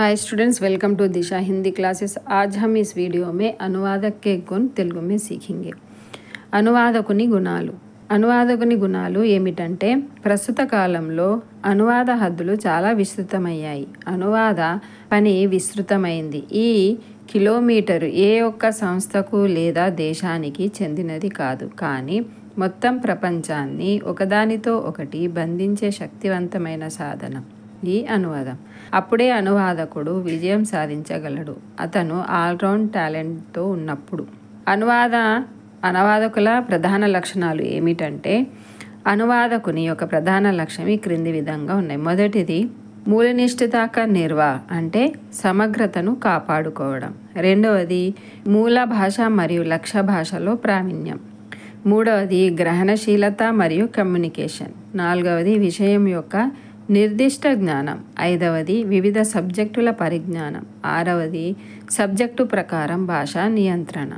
Hi students, welcome to Disha Hindi classes. आज हम इस वीडियो में अनुवादक के गुण तेलुगु में सीखेंगे। అనువాదకుని గుణాలు. అనువాదకుని గుణాలు ఏమిటంటే, ప్రస్తుత కాలంలో అనువాద హద్దులు చాలా విస్తృతమయ్యాయి. అనువాద పని విస్తృతమైంది. ఈ కిలోమీటరు ఏ ఒక్క సంస్థకు లేదా దేశానికి చెందినది కాదు, కానీ మొత్తం ప్రపంచాన్ని ఒకదానితో ఒకటి బంధించే శక్తివంతమైన సాధనం ఈ అనువాదం. అప్పుడే అనువాదకుడు విజయం సాధించగలడు, అతను ఆల్రౌండ్ టాలెంట్తో ఉన్నప్పుడు. అనువాదకుల ప్రధాన లక్షణాలు ఏమిటంటే, అనువాదకుని యొక్క ప్రధాన లక్ష్యం ఈ క్రింది విధంగా ఉన్నాయి. మొదటిది మూలనిష్ఠితాక నిర్వా అంటే సమగ్రతను కాపాడుకోవడం. రెండవది మూల భాష మరియు లక్ష్య భాషలో ప్రావీణ్యం. మూడవది గ్రహణశీలత మరియు కమ్యూనికేషన్. నాలుగవది విషయం యొక్క నిర్దిష్ట జ్ఞానం. ఐదవది వివిధ సబ్జెక్టుల పరిజ్ఞానం. ఆరవది సబ్జెక్టు ప్రకారం భాషా నియంత్రణ.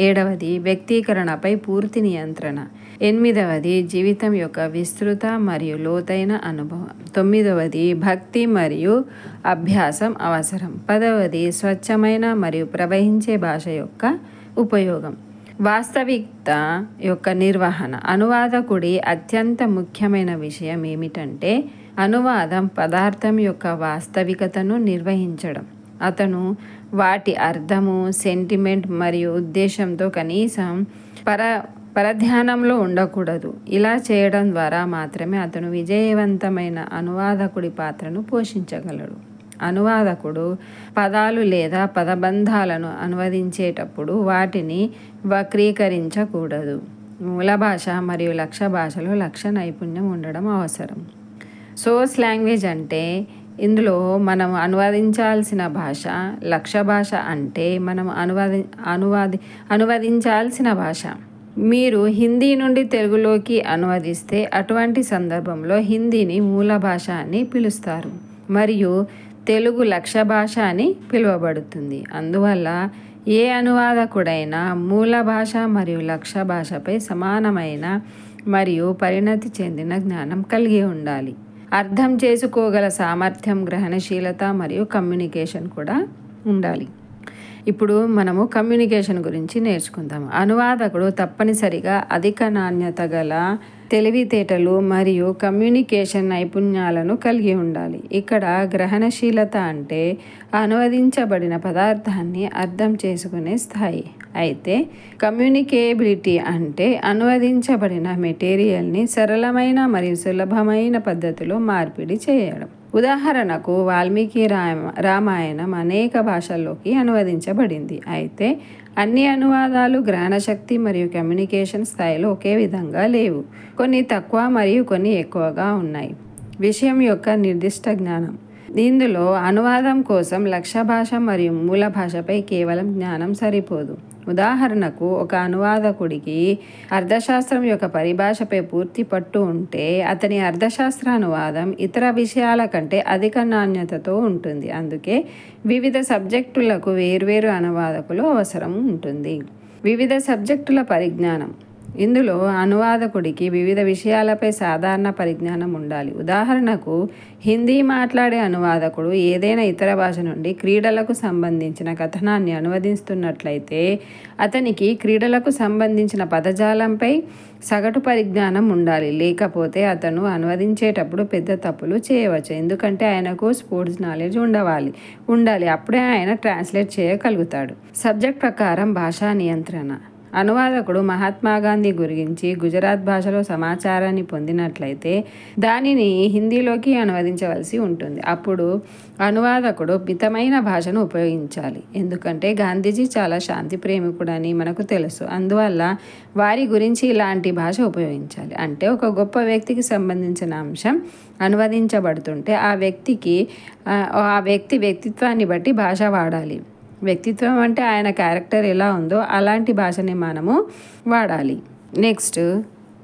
ఏడవది వ్యక్తీకరణపై పూర్తి నియంత్రణ. ఎనిమిదవది జీవితం యొక్క విస్తృత మరియు లోతైన అనుభవం. తొమ్మిదవది భక్తి మరియు అభ్యాసం అవసరం. పదవది స్వచ్ఛమైన మరియు ప్రవహించే భాష యొక్క ఉపయోగం. వాస్తవికత యొక్క నిర్వహణ. అనువాదకుడి అత్యంత ముఖ్యమైన విషయం ఏమిటంటే, అనువాదం పదార్థం యొక్క వాస్తవికతను నిర్వహించడం. అతను వాటి అర్థము, సెంటిమెంట్ మరియు ఉద్దేశంతో కనీసం పరధ్యానంలో ఉండకూడదు. ఇలా చేయడం ద్వారా మాత్రమే అతను విజయవంతమైన అనువాదకుడి పాత్రను పోషించగలడు. అనువాదకుడు పదాలు లేదా పదబంధాలను అనువదించేటప్పుడు వాటిని వక్రీకరించకూడదు. మూల భాష మరియు లక్ష్య భాషలో లక్ష్య నైపుణ్యం ఉండడం అవసరం. సోర్స్ లాంగ్వేజ్ అంటే ఇందులో మనం అనువదించాల్సిన భాష, లక్ష్య భాష అంటే మనం అనువదించాల్సిన భాష. మీరు హిందీ నుండి తెలుగులోకి అనువదిస్తే అటువంటి సందర్భంలో హిందీని మూల భాష అని పిలుస్తారు మరియు తెలుగు లక్ష్య భాష అని పిలువబడుతుంది. అందువల్ల ఏ అనువాదకుడైనా మూల భాష మరియు లక్ష్య భాషపై సమానమైన మరియు పరిణతి చెందిన జ్ఞానం కలిగి ఉండాలి. అర్థం చేసుకోగల సామర్థ్యం, గ్రహణశీలత మరియు కమ్యూనికేషన్ కూడా ఉండాలి. ఇప్పుడు మనము కమ్యూనికేషన్ గురించి నేర్చుకుందాం. అనువాదకుడు తప్పనిసరిగా అధిక నాణ్యత గల తెలివితేటలు మరియు కమ్యూనికేషన్ నైపుణ్యాలను కలిగి ఉండాలి. ఇక్కడ గ్రహణశీలత అంటే అనువదించబడిన పదార్థాన్ని అర్థం చేసుకునే స్థాయి. అయితే కమ్యూనికేబిలిటీ అంటే అనువదించబడిన మెటీరియల్ని సరళమైన మరియు సులభమైన పద్ధతిలో మార్పిడి చేయడం. ఉదాహరణకు, వాల్మీకి రామాయణం అనేక భాషల్లోకి అనువదించబడింది. అయితే అన్ని అనువాదాలు గ్రహణశక్తి మరియు కమ్యూనికేషన్ స్థాయిలో ఒకే విధంగా లేవు. కొన్ని తక్కువ మరియు కొన్ని ఎక్కువగా ఉన్నాయి. విషయం యొక్క నిర్దిష్ట జ్ఞానం. ఇందులో అనువాదం కోసం లక్ష్య భాష మరియు మూల భాషపై కేవలం జ్ఞానం సరిపోదు. ఉదాహరణకు, ఒక అనువాదకుడికి అర్థశాస్త్రం యొక్క పరిభాషపై పూర్తి పట్టు ఉంటే అతని అర్థశాస్త్ర అనువాదం ఇతర విషయాల కంటే అధిక నాణ్యతతో ఉంటుంది. అందుకే వివిధ సబ్జెక్టులకు వేర్వేరు అనువాదకులు అవసరం ఉంటుంది. వివిధ సబ్జెక్టుల పరిజ్ఞానం. ఇందులో అనువాదకుడికి వివిధ విషయాలపై సాధారణ పరిజ్ఞానం ఉండాలి. ఉదాహరణకు, హిందీ మాట్లాడే అనువాదకుడు ఏదైనా ఇతర భాష నుండి క్రీడలకు సంబంధించిన కథనాన్ని అనువదిస్తున్నట్లయితే అతనికి క్రీడలకు సంబంధించిన పదజాలంపై సగటు పరిజ్ఞానం ఉండాలి. లేకపోతే అతను అనువదించేటప్పుడు పెద్ద తప్పులు చేయవచ్చు, ఎందుకంటే ఆయనకు స్పోర్ట్స్ నాలెడ్జ్ ఉండాలి. అప్పుడే ఆయన ట్రాన్స్లేట్ చేయగలుగుతాడు. సబ్జెక్ట్ ప్రకారం భాషా నియంత్రణ. అనువాదకుడు మహాత్మా గాంధీ గురించి గుజరాత్ భాషలో సమాచారాన్ని పొందినట్లయితే దానిని హిందీలోకి అనువదించవలసి ఉంటుంది. అప్పుడు అనువాదకుడు మితమైన భాషను ఉపయోగించాలి, ఎందుకంటే గాంధీజీ చాలా శాంతి ప్రేమికుడని మనకు తెలుసు. అందువల్ల వారి గురించి ఇలాంటి భాష ఉపయోగించాలి. అంటే ఒక గొప్ప వ్యక్తికి సంబంధించిన అంశం అనువదించబడుతుంటే ఆ వ్యక్తి వ్యక్తిత్వాన్ని బట్టి భాష వాడాలి. వ్యక్తిత్వం అంటే ఆయన క్యారెక్టర్ ఎలా ఉందో అలాంటి భాషని మనము వాడాలి. నెక్స్ట్,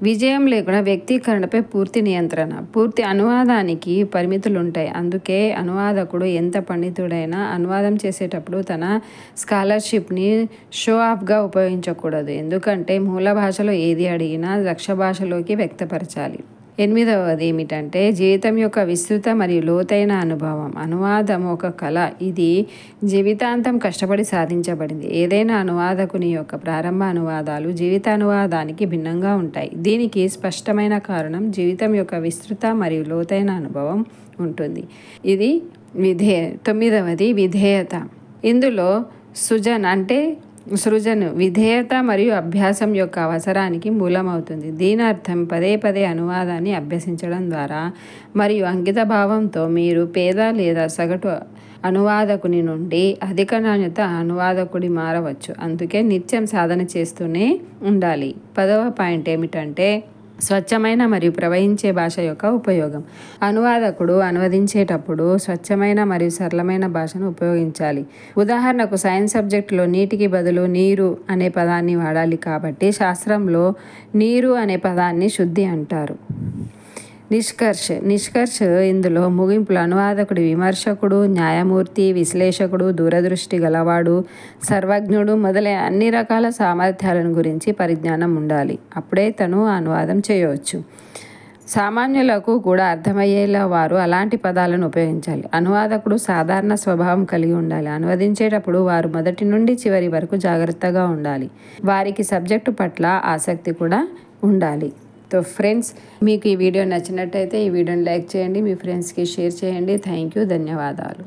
విజయం లేకుండా వ్యక్తీకరణపై పూర్తి నియంత్రణ. పూర్తి అనువాదానికి పరిమితులు ఉంటాయి. అందుకే అనువాదకుడు ఎంత పండితుడైనా అనువాదం చేసేటప్పుడు తన స్కాలర్షిప్ని షో ఆఫ్గా ఉపయోగించకూడదు, ఎందుకంటే మూల భాషలో ఏది అడిగినా లక్ష్య భాషలోకి వ్యక్తపరచాలి. 8వది ఏమిటంటే జీవితం యొక్క విస్తృత మరియు లోతైన అనుభవం. అనువాదం ఒక కళ, ఇది జీవితాంతం కష్టపడి సాధించబడింది. ఏదైనా అనువాదకుని యొక్క ప్రారంభ అనువాదాలు జీవిత అనువాదానికి భిన్నంగా ఉంటాయి. దీనికి స్పష్టమైన కారణం జీవితం యొక్క విస్తృత మరియు లోతైన అనుభవం ఉంటుంది. ఇది 9వది విధేయత. ఇందులో సృజన్ విధేయత మరియు అభ్యాసం యొక్క అవసరానికి మూలమవుతుంది. దీని అర్థం పదే పదే అనువాదాన్ని అభ్యసించడం ద్వారా మరియు అంకిత భావంతో మీరు పేద లేదా సగటు అనువాదకుని నుండి అధిక నాణ్యత అనువాదకుడి మారవచ్చు. అందుకే నిత్యం సాధన చేస్తూనే ఉండాలి. 10వ పాయింట్ ఏమిటంటే స్వచ్ఛమైన మరియు ప్రవహించే భాష యొక్క ఉపయోగం. అనువాదకుడు అనువదించేటప్పుడు స్వచ్ఛమైన మరియు సరళమైన భాషను ఉపయోగించాలి. ఉదాహరణకు సైన్స్ సబ్జెక్టులో నీటికి బదులు నీరు అనే పదాన్ని వాడాలి. కాబట్టి శాస్త్రంలో నీరు అనే పదాన్ని శుద్ధి అంటారు. నిష్కర్ష్ ఇందులో ముగింపులు. అనువాదకుడు విమర్శకుడు, న్యాయమూర్తి, విశ్లేషకుడు, దూరదృష్టి గలవాడు, సర్వజ్ఞుడు మొదలైన అన్ని రకాల సామర్థ్యాలను గురించి పరిజ్ఞానం ఉండాలి. అప్పుడే తను అనువాదం చేయవచ్చు. సామాన్యులకు కూడా అర్థమయ్యేలా వారు అలాంటి పదాలను ఉపయోగించాలి. అనువాదకుడు సాధారణ స్వభావం కలిగి ఉండాలి. అనువదించేటప్పుడు వారు మొదటి నుండి చివరి వరకు జాగ్రత్తగా ఉండాలి. వారికి సబ్జెక్టు పట్ల ఆసక్తి కూడా ఉండాలి. तो फ्रेंड्स, మీకు ఈ వీడియో నచ్చినట్టయితే ఈ వీడియోని లైక్ చేయండి, మీ ఫ్రెండ్స్కి షేర్ చేయండి. థ్యాంక్ యూ, ధన్యవాదాలు.